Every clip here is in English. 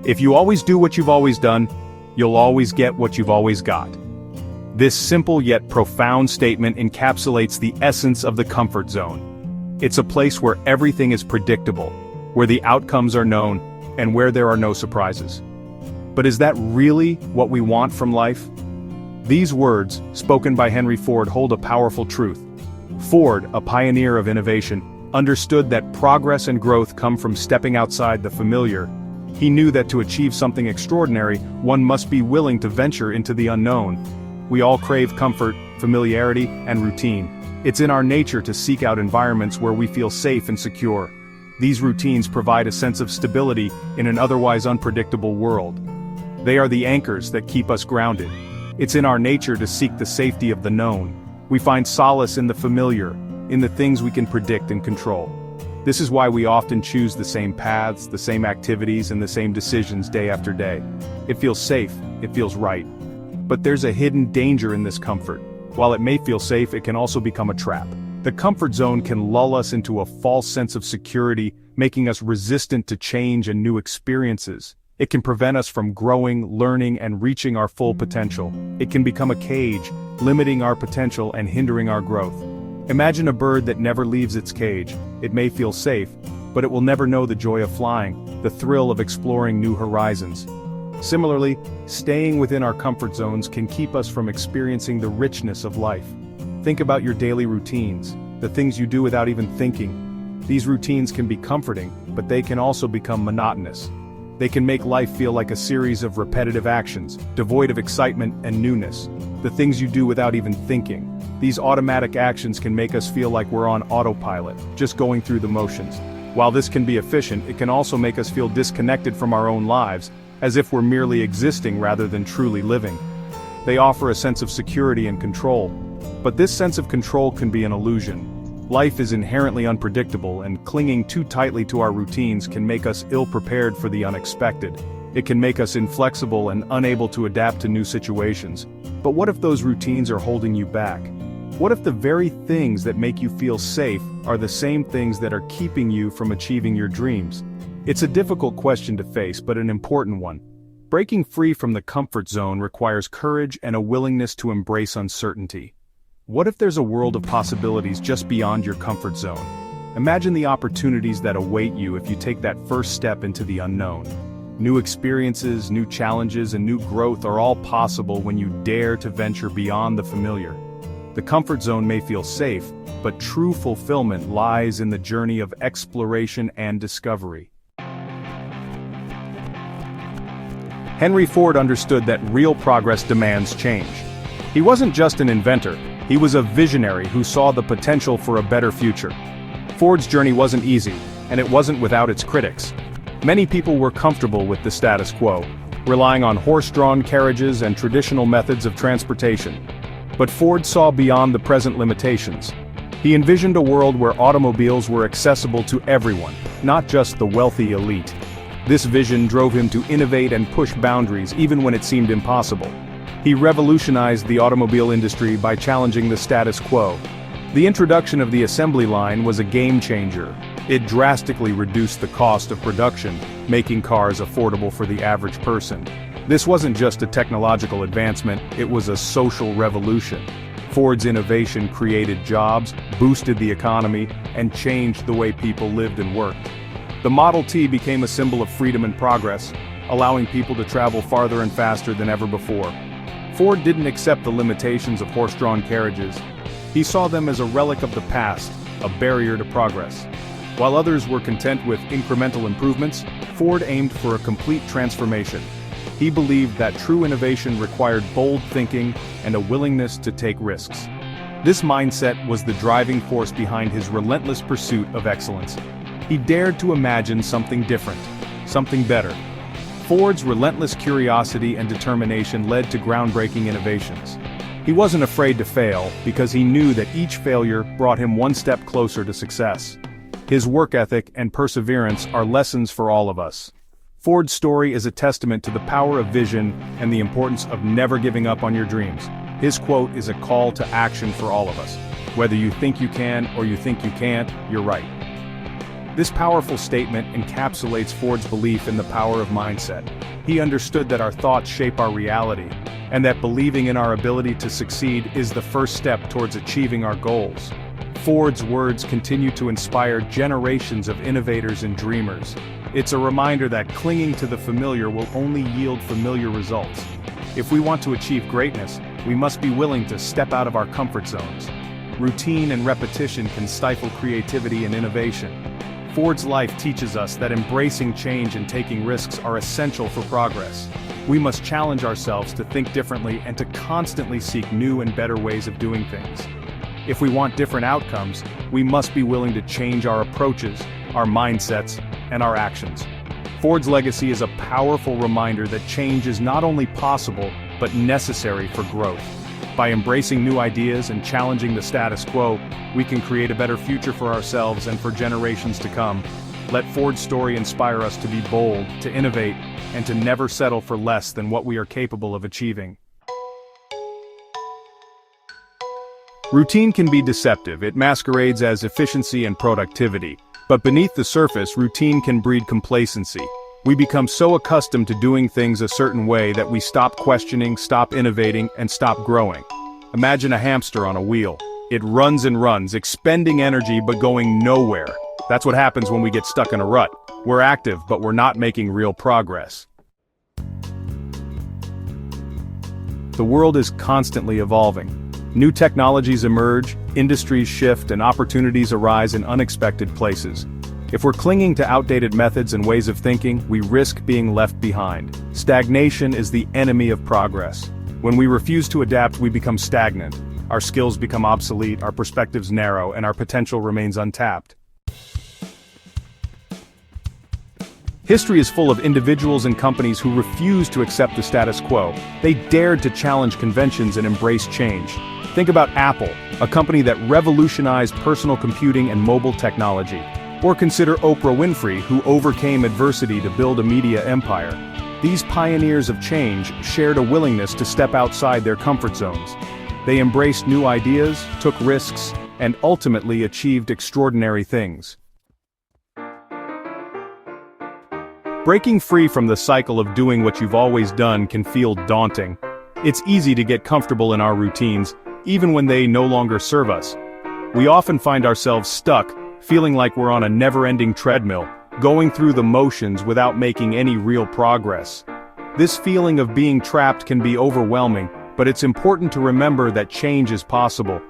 If you always do what you've always done, you'll always get what you've always got. This simple yet profound statement encapsulates the essence of the comfort zone. It's a place where everything is predictable, where the outcomes are known, and where there are no surprises. But is that really what we want from life? These words, spoken by Henry Ford, hold a powerful truth. Ford, a pioneer of innovation, understood that progress and growth come from stepping outside the familiar. He knew that to achieve something extraordinary, one must be willing to venture into the unknown. We all crave comfort, familiarity, and routine. It's in our nature to seek out environments where we feel safe and secure. These routines provide a sense of stability in an otherwise unpredictable world. They are the anchors that keep us grounded. It's in our nature to seek the safety of the known. We find solace in the familiar, in the things we can predict and control. This is why we often choose the same paths, the same activities, and the same decisions day after day. It feels safe, it feels right. But there's a hidden danger in this comfort. While it may feel safe, it can also become a trap. The comfort zone can lull us into a false sense of security, making us resistant to change and new experiences. It can prevent us from growing, learning, and reaching our full potential. It can become a cage, limiting our potential and hindering our growth. Imagine a bird that never leaves its cage. It may feel safe, but it will never know the joy of flying, the thrill of exploring new horizons. Similarly, staying within our comfort zones can keep us from experiencing the richness of life. Think about your daily routines, the things you do without even thinking. These routines can be comforting, but they can also become monotonous. They can make life feel like a series of repetitive actions, devoid of excitement and newness. The things you do without even thinking. These automatic actions can make us feel like we're on autopilot, just going through the motions. While this can be efficient, it can also make us feel disconnected from our own lives, as if we're merely existing rather than truly living. They offer a sense of security and control. But this sense of control can be an illusion. Life is inherently unpredictable, and clinging too tightly to our routines can make us ill-prepared for the unexpected. It can make us inflexible and unable to adapt to new situations. But what if those routines are holding you back? What if the very things that make you feel safe are the same things that are keeping you from achieving your dreams? It's a difficult question to face, but an important one. Breaking free from the comfort zone requires courage and a willingness to embrace uncertainty. What if there's a world of possibilities just beyond your comfort zone? Imagine the opportunities that await you if you take that first step into the unknown. New experiences, new challenges, and new growth are all possible when you dare to venture beyond the familiar. The comfort zone may feel safe, but true fulfillment lies in the journey of exploration and discovery. Henry Ford understood that real progress demands change. He wasn't just an inventor, he was a visionary who saw the potential for a better future. Ford's journey wasn't easy, and it wasn't without its critics. Many people were comfortable with the status quo, relying on horse-drawn carriages and traditional methods of transportation. But Ford saw beyond the present limitations. He envisioned a world where automobiles were accessible to everyone, not just the wealthy elite. This vision drove him to innovate and push boundaries even when it seemed impossible. He revolutionized the automobile industry by challenging the status quo. The introduction of the assembly line was a game changer. It drastically reduced the cost of production, making cars affordable for the average person. This wasn't just a technological advancement, it was a social revolution. Ford's innovation created jobs, boosted the economy, and changed the way people lived and worked. The Model T became a symbol of freedom and progress, allowing people to travel farther and faster than ever before. Ford didn't accept the limitations of horse-drawn carriages. He saw them as a relic of the past, a barrier to progress. While others were content with incremental improvements, Ford aimed for a complete transformation. He believed that true innovation required bold thinking and a willingness to take risks. This mindset was the driving force behind his relentless pursuit of excellence. He dared to imagine something different, something better. Ford's relentless curiosity and determination led to groundbreaking innovations. He wasn't afraid to fail because he knew that each failure brought him one step closer to success. His work ethic and perseverance are lessons for all of us. Ford's story is a testament to the power of vision and the importance of never giving up on your dreams. His quote is a call to action for all of us. Whether you think you can or you think you can't, you're right. This powerful statement encapsulates Ford's belief in the power of mindset. He understood that our thoughts shape our reality, and that believing in our ability to succeed is the first step towards achieving our goals. Ford's words continue to inspire generations of innovators and dreamers. It's a reminder that clinging to the familiar will only yield familiar results. If we want to achieve greatness, we must be willing to step out of our comfort zones. Routine and repetition can stifle creativity and innovation. Ford's life teaches us that embracing change and taking risks are essential for progress. We must challenge ourselves to think differently and to constantly seek new and better ways of doing things. If we want different outcomes, we must be willing to change our approaches, our mindsets, and our actions. Ford's legacy is a powerful reminder that change is not only possible, but necessary for growth. By embracing new ideas and challenging the status quo, we can create a better future for ourselves and for generations to come. Let Ford's story inspire us to be bold, to innovate, and to never settle for less than what we are capable of achieving. Routine can be deceptive. It masquerades as efficiency and productivity. But beneath the surface, routine can breed complacency. We become so accustomed to doing things a certain way that we stop questioning, stop innovating, and stop growing. Imagine a hamster on a wheel. It runs and runs, expending energy but going nowhere. That's what happens when we get stuck in a rut. We're active, but we're not making real progress. The world is constantly evolving. New technologies emerge, industries shift, and opportunities arise in unexpected places. If we're clinging to outdated methods and ways of thinking, we risk being left behind. Stagnation is the enemy of progress. When we refuse to adapt, we become stagnant. Our skills become obsolete, our perspectives narrow, and our potential remains untapped. History is full of individuals and companies who refused to accept the status quo. They dared to challenge conventions and embrace change. Think about Apple, a company that revolutionized personal computing and mobile technology. Or consider Oprah Winfrey, who overcame adversity to build a media empire. These pioneers of change shared a willingness to step outside their comfort zones. They embraced new ideas, took risks, and ultimately achieved extraordinary things. Breaking free from the cycle of doing what you've always done can feel daunting. It's easy to get comfortable in our routines, even when they no longer serve us. We often find ourselves stuck, feeling like we're on a never-ending treadmill, going through the motions without making any real progress. This feeling of being trapped can be overwhelming, but it's important to remember that change is possible.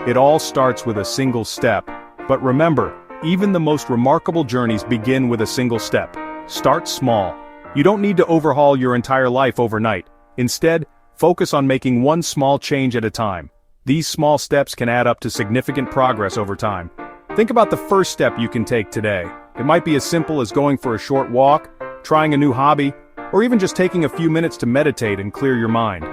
It all starts with a single step. But remember, even the most remarkable journeys begin with a single step. Start small. You don't need to overhaul your entire life overnight. Instead, focus on making one small change at a time. These small steps can add up to significant progress over time. Think about the first step you can take today. It might be as simple as going for a short walk, trying a new hobby, or even just taking a few minutes to meditate and clear your mind.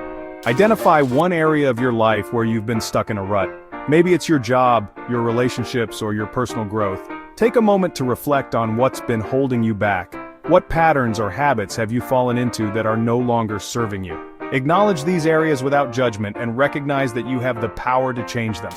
Identify one area of your life where you've been stuck in a rut. Maybe it's your job, your relationships, or your personal growth. Take a moment to reflect on what's been holding you back. What patterns or habits have you fallen into that are no longer serving you? Acknowledge these areas without judgment and recognize that you have the power to change them.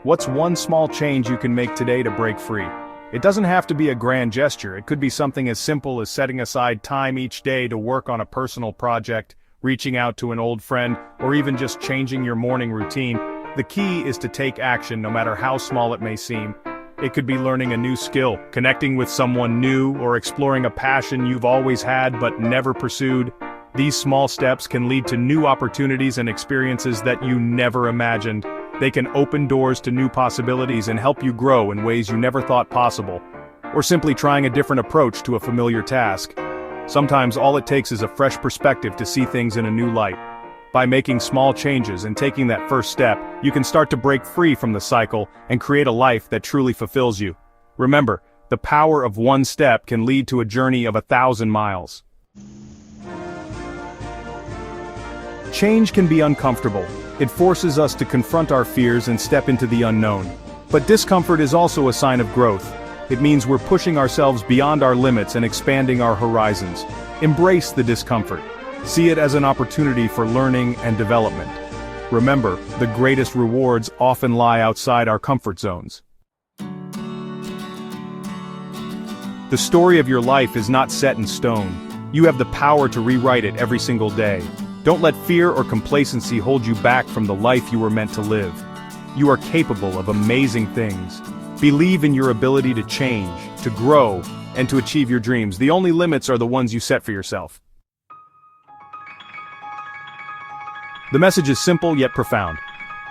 What's one small change you can make today to break free? It doesn't have to be a grand gesture. It could be something as simple as setting aside time each day to work on a personal project, reaching out to an old friend, or even just changing your morning routine. The key is to take action no matter how small it may seem. It could be learning a new skill, connecting with someone new, or exploring a passion you've always had but never pursued. These small steps can lead to new opportunities and experiences that you never imagined. They can open doors to new possibilities and help you grow in ways you never thought possible. Or simply trying a different approach to a familiar task. Sometimes all it takes is a fresh perspective to see things in a new light. By making small changes and taking that first step, you can start to break free from the cycle and create a life that truly fulfills you. Remember, the power of one step can lead to a journey of 1,000 miles. Change can be uncomfortable. It forces us to confront our fears and step into the unknown. But discomfort is also a sign of growth. It means we're pushing ourselves beyond our limits and expanding our horizons. Embrace the discomfort. See it as an opportunity for learning and development. Remember, the greatest rewards often lie outside our comfort zones. The story of your life is not set in stone. You have the power to rewrite it every single day. Don't let fear or complacency hold you back from the life you were meant to live. You are capable of amazing things. Believe in your ability to change, to grow, and to achieve your dreams. The only limits are the ones you set for yourself. The message is simple yet profound.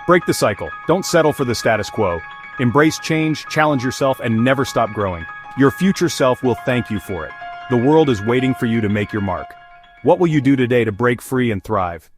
Break the cycle. Don't settle for the status quo. Embrace change, challenge yourself, and never stop growing. Your future self will thank you for it. The world is waiting for you to make your mark. What will you do today to break free and thrive?